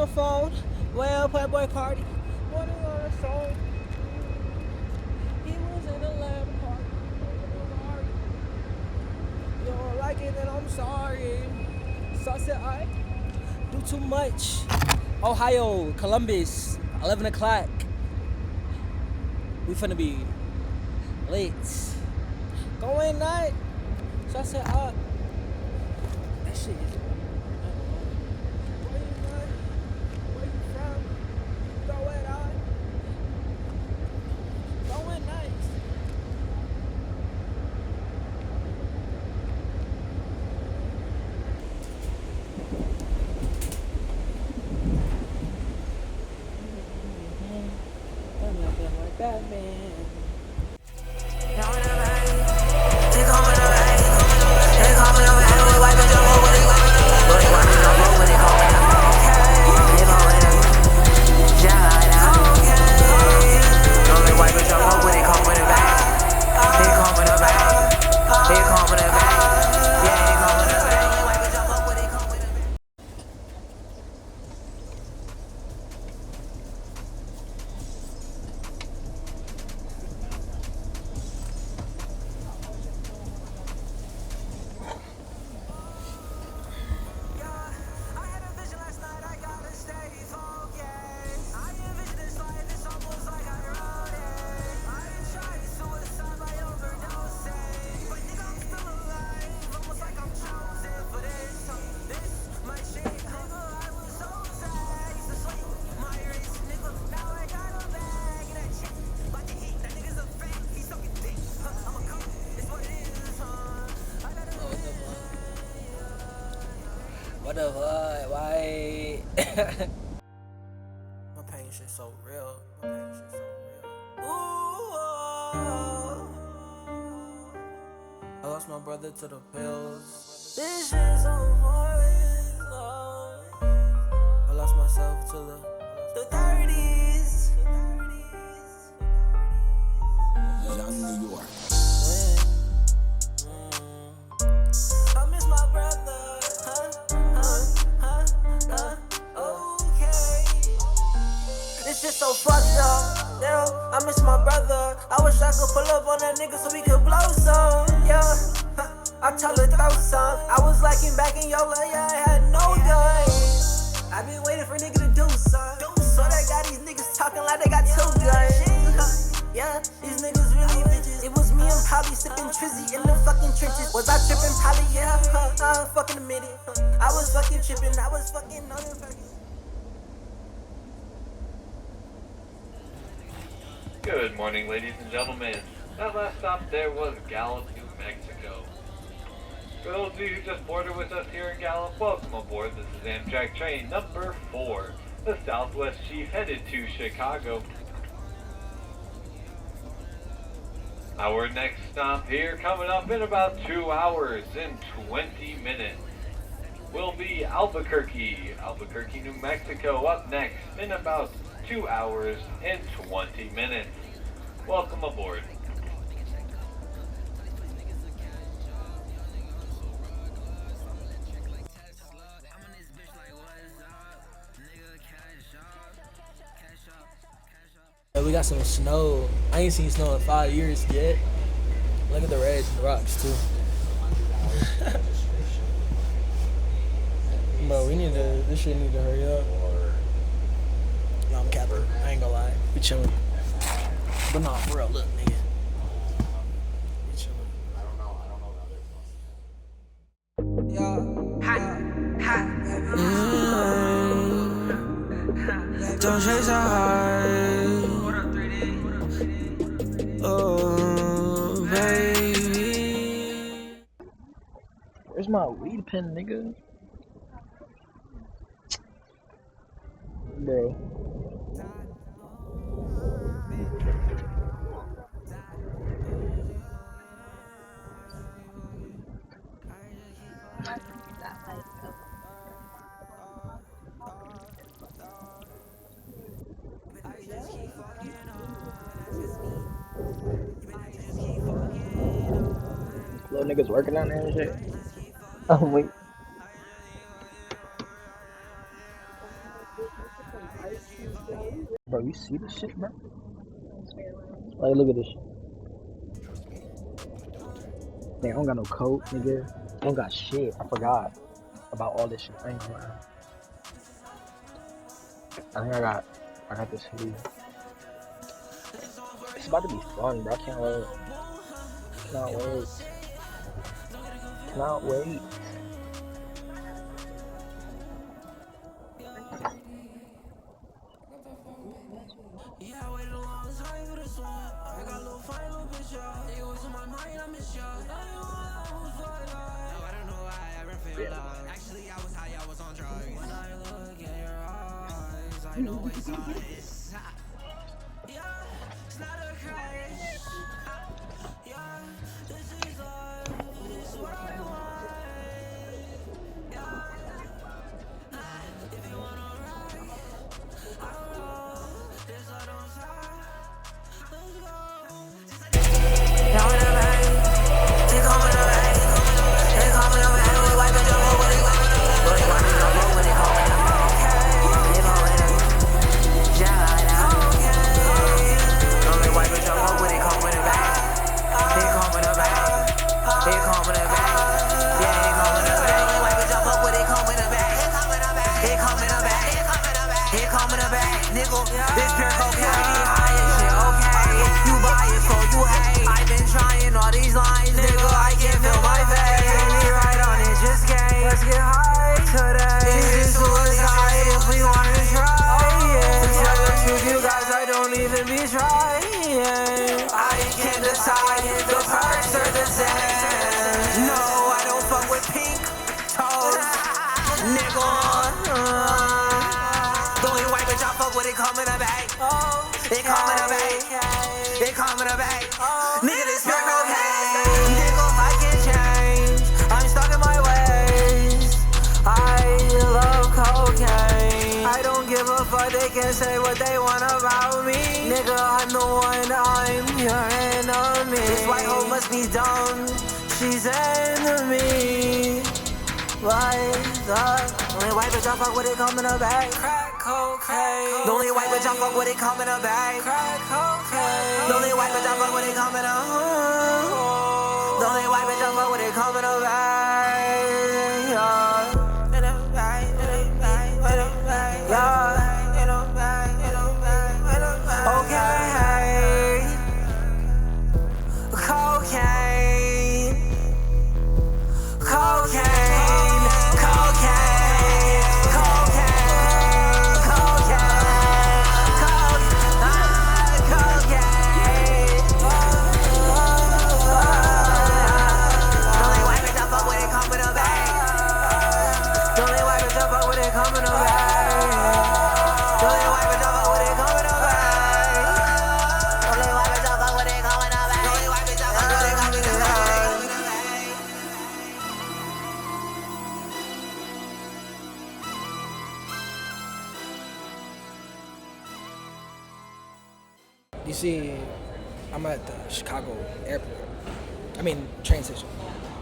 the phone. Well, Playboy Cardi. Morning on the song. He was in a lamb party. You don't like it, then I'm sorry. So I said, I do too much. Ohio, Columbus, 11 o'clock. We finna be late. Going night. So I said, that shit is. Where you at? Where you from? Throw it out. Going nice. Like Batman. What the fuck? Why? My pain shit so real. Ooh, I lost my brother to the pills. This shit so boring. I lost myself to the 30s. Young New York. I miss my brother. This shit so fucked up, yeah. I miss my brother. I wish I could pull up on that nigga so we could blow some, yeah. I tell her throw some. I was liking back in YOLA, yeah. I had no gun. I been waiting for nigga to do something. So they got these niggas talking like they got two guns. Yeah, these niggas really bitches. It was me and Polly sipping Trizzy in the fucking trenches. Was I tripping? Polly, yeah. Fucking admit it. I was fucking tripping. I was fucking on it. Good morning, ladies and gentlemen. That last stop there was Gallup, New Mexico. For those of you who just boarded with us here in Gallup, welcome aboard. This is Amtrak train number 4, the Southwest Chief headed to Chicago. Our next stop here, coming up in about 2 hours and 20 minutes, will be Albuquerque, New Mexico, up next in about 2 hours and 20 minutes. Welcome aboard. We got some snow. I ain't seen snow in 5 years yet. Look at the reds and the rocks too. Bro, this shit need to hurry up. No, I'm capping. I ain't gonna lie. We chillin'. But nah, for real, look, nigga. We chillin'. Don't chase a heart. Oh, baby. Where's my weed pen, nigga? Bro. Little niggas working down there and shit. Oh wait. Bro, you see this shit, bro? Like, look at this shit. Dang, I don't got no coat, nigga. I don't got shit. I forgot about all this shit. I ain't gonna lie. I think I got this hoodie. It's about to be fun, bro. I can't wait. Cannot wait. Cannot wait. Actually, I was high, I was on drugs. When I look in your eyes, I know it's eyes. Yeah, it's not a craze. Yeah, this is love. This is what I want. Yeah, if you wanna ride, I'll roll. This I don't stop. Let's go. Now in the bag, they come in the bag. They come in the bag. We wipe it up over the wipe it up. We wipe it up over the come in the bag. They come in the bag. Yeah, wipe it up over the come in the bag. They come in the bag. They come in the bag. Yeah, they come in the bag. We wipe it up over the come in the bag. They come in the bag. They come in the bag. Nigga, this pure cocaine. High as shit, okay. You buy it, so you hate. I've been trying all these lines, nigga. I can't feel my face. Baby, right on it, just came. Let's get high today. This is suicide if we wanna try. To tell the truth, you guys, I don't even be trying. I can't decide if the perks are the same. No, I don't fuck with pink toes, nigga. The only white bitch I fuck with, it come in a bag. It come in a bag. It come in a bag. Nigga, this pure cocaine. Nigga, I can't change. I'm stuck in my ways. I love cocaine. I don't give a fuck, they can say what they want about me. Nigga, I'm the one, I'm your enemy. This white hoe must be dumb, she's enemy. Why the only white bitch I fuck with, it come in a bag. Crack cocaine. The only white bitch I fuck with, it come in a bag. Crack cocaine. The only white bitch I fuck with, it come in a The only white bitch I fuck with, it come in a bag. Yeah. In a bag, in a bag, in a bag. Yeah. In a bag, in a bag, in a bag. Okay. Cocaine. Cocaine. You see, I'm at the Chicago airport. I mean, train station.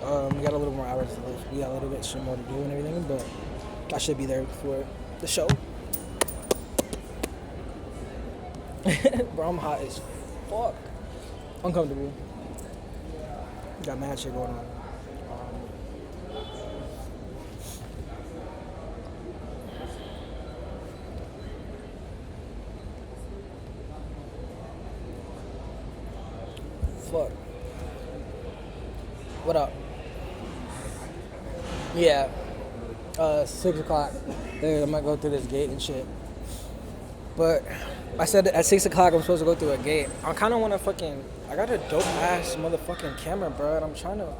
We got a little more hours to live. We got a little bit more to do and everything, but I should be there for the show. Bro, I'm hot as fuck. Uncomfortable. Got mad shit going on. Fuck. What up? Yeah. 6 o'clock. I might go through this gate and shit. But I said at 6 o'clock I'm supposed to go through a gate. I kind of want to I got a dope ass motherfucking camera, bro. And I'm trying to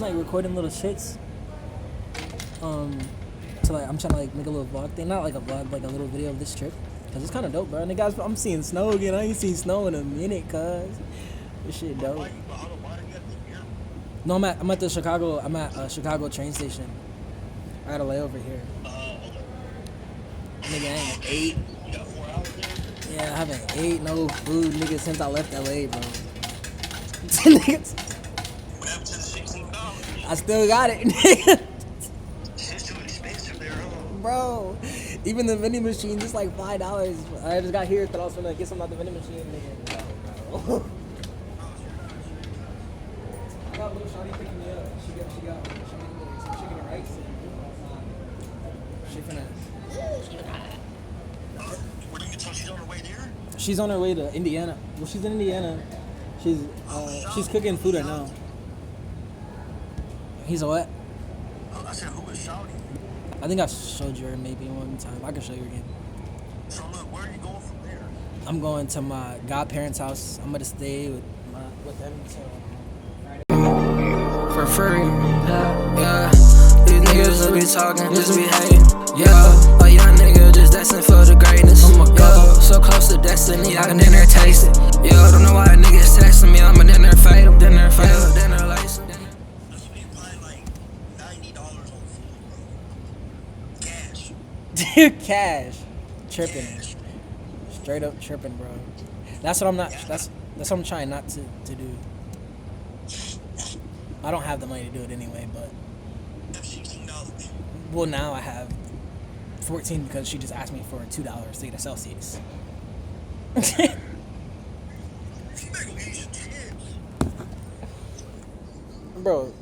like recording little shits. To like I'm trying to like make a little vlog thing, not like a vlog, like a little video of this trip, cause it's kind of dope, bro. And the guys, I'm seeing snow again. I ain't seen snow in a minute, cuz this shit dope. No, I'm at the Chicago. I'm at Chicago train station. I got a layover here. Nigga, I ain't ate. Yeah, I haven't ate no food, nigga, since I left LA, bro. Niggas, I still got it, nigga. Bro, even the vending machine just like $5. I just got here, thought I was gonna get something out the vending machine, nigga. No. I got little shawty picking me up. She got some chicken and rice. She finna. What do you tell she's on her way there? She's on her way to Indiana. Well, she's in Indiana. She's cooking food right now. He's a what? I said, who is shouting? I think I showed you her maybe one time. I can show you again. So look, where are you going from there? I'm going to my godparents' house. I'm gonna stay with them till for free. Yeah. These niggas will be talking, just be hating. Yeah, a young nigga just destined for the greatness. Oh my God, so close to destiny, I can dinner taste it. Yeah, don't know why niggas texting me. I'm a dinner fade, dinner lace. I spent probably like $90 on food, bro. Cash. Dude, cash, tripping, straight up tripping, bro. That's what I'm not. That's what I'm trying not to do. I don't have the money to do it anyway, but $16. well, now I have 14 because she just asked me for $2 to get a Celsius. She better go eat some chips. Bro,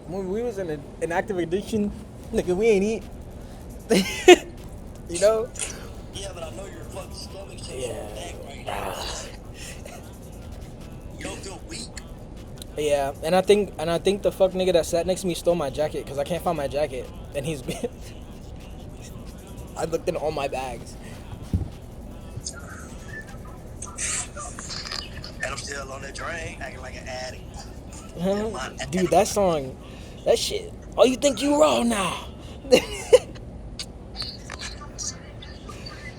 when we was in an active addiction, nigga, we ain't eat. You know? Yeah, but I know your fucking stomach tastes Yeah. back right now. You don't feel weak? Yeah, and I think the fuck nigga that sat next to me stole my jacket because I can't find my jacket, and he's been. I looked in all my bags. And I'm still on that drain, acting like an addict. Dude, that song, that shit. Oh, you think you raw now?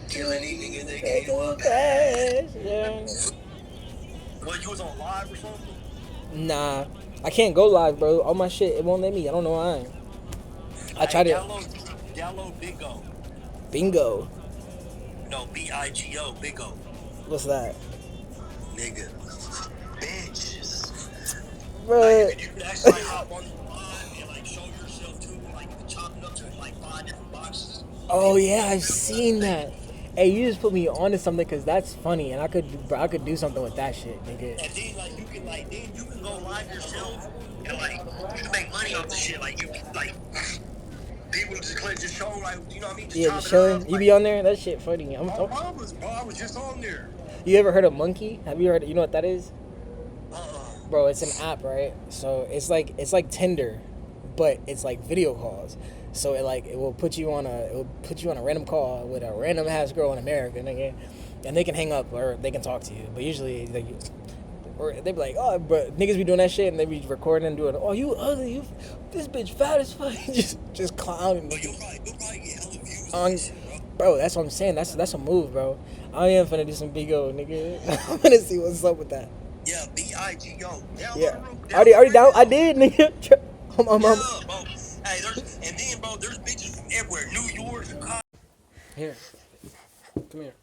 Killing these niggas, they can't walk. Yeah. What, you was on live or something? Nah, I can't go live, bro. All my shit, it won't let me. I don't know why. I tried it. Download Bingo. Bingo. No, B-I-G-O, Bingo. What's that? Nigga. Bitches. Bro. Like, you can actually like, hop on the live and like show yourself too. Like you can chop it up to like 5 different boxes. Oh yeah, I've seen that. Hey, you just put me onto something because that's funny, and I could do something with that shit, nigga. And then like you can go live yourself and like you can make money off the shit. Like you can like people just show like you know what I mean. Just Yeah, chop just it chilling. up, You be on there? That shit funny. I was just on there. You ever heard of Monkey? Have you heard? You know what that is? Uh-uh. Bro, it's an app, right? So it's like Tinder, but it's like video calls. So it will put you on a random call with a random ass girl in America, nigga, and they can hang up or they can talk to you. But usually or they be like, oh, but niggas be doing that shit and they be recording and doing, oh, you ugly, this bitch fat as fuck, just clowning. But you'll probably get hella views On, on this shit, bro. bro, that's what I'm saying. That's a move, bro. I am finna do some big O, nigga. I'm gonna see what's up with that. Yeah, B-I-G-O. Yeah, already down. I did, nigga. Yeah, bro. Hey, there's bitches from everywhere. New York, Chicago. Here, come here.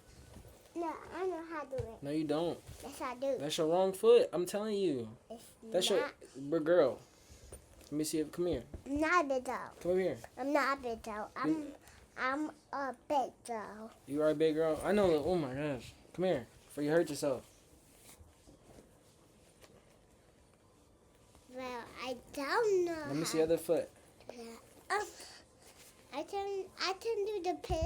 No, I know how to do it. No, you don't. Yes, I do. That's your wrong foot. I'm telling you. It's That's not, your girl. Let me see if. Come here. I'm not a big doll. Come over here. I'm not a big doll. I'm a big doll. You are a big girl. I know. Oh my gosh. Come here. Before you hurt yourself. Well, I don't know. Let me see the other foot. I can do the pitch.